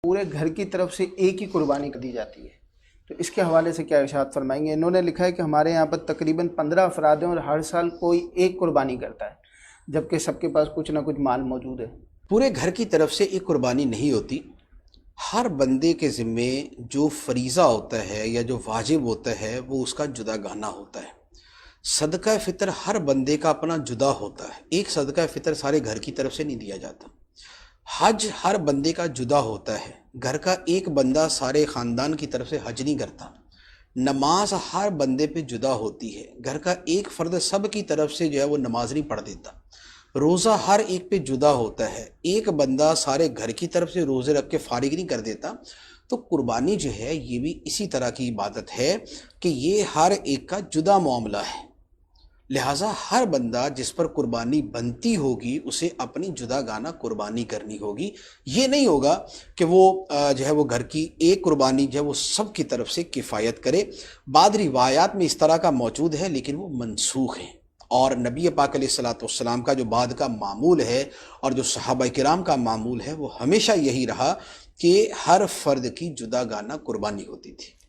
پورے گھر کی طرف سے ایک ہی قربانی کر دی جاتی ہے، تو اس کے حوالے سے کیا ارشاد فرمائیں گے؟ انہوں نے لکھا ہے کہ ہمارے یہاں پر تقریباً 15 افراد ہیں اور ہر سال کوئی ایک قربانی کرتا ہے، جبکہ سب کے پاس کچھ نہ کچھ مال موجود ہے۔ پورے گھر کی طرف سے ایک قربانی نہیں ہوتی، ہر بندے کے ذمے جو فریضہ ہوتا ہے یا جو واجب ہوتا ہے وہ اس کا جدا گانا ہوتا ہے۔ صدقہ فطر ہر بندے کا اپنا جدا ہوتا ہے، ایک صدقہ فطر سارے گھر کی طرف سے نہیں دیا جاتا۔ حج ہر بندے کا جدا ہوتا ہے، گھر کا ایک بندہ سارے خاندان کی طرف سے حج نہیں کرتا۔ نماز ہر بندے پہ جدا ہوتی ہے، گھر کا ایک فرد سب کی طرف سے جو ہے وہ نماز نہیں پڑھ دیتا۔ روزہ ہر ایک پہ جدا ہوتا ہے، ایک بندہ سارے گھر کی طرف سے روزے رکھ کے فارغ نہیں کر دیتا۔ تو قربانی جو ہے یہ بھی اسی طرح کی عبادت ہے کہ یہ ہر ایک کا جدا معاملہ ہے، لہٰذا ہر بندہ جس پر قربانی بنتی ہوگی اسے اپنی جدا گانا قربانی کرنی ہوگی۔ یہ نہیں ہوگا کہ وہ جو ہے وہ گھر کی ایک قربانی جو ہے وہ سب کی طرف سے کفایت کرے۔ بعض روایات میں اس طرح کا موجود ہے لیکن وہ منسوخ ہیں، اور نبی پاک علیہ السلام کا جو بعد کا معمول ہے اور جو صحابہ کرام کا معمول ہے وہ ہمیشہ یہی رہا کہ ہر فرد کی جدا گانا قربانی ہوتی تھی۔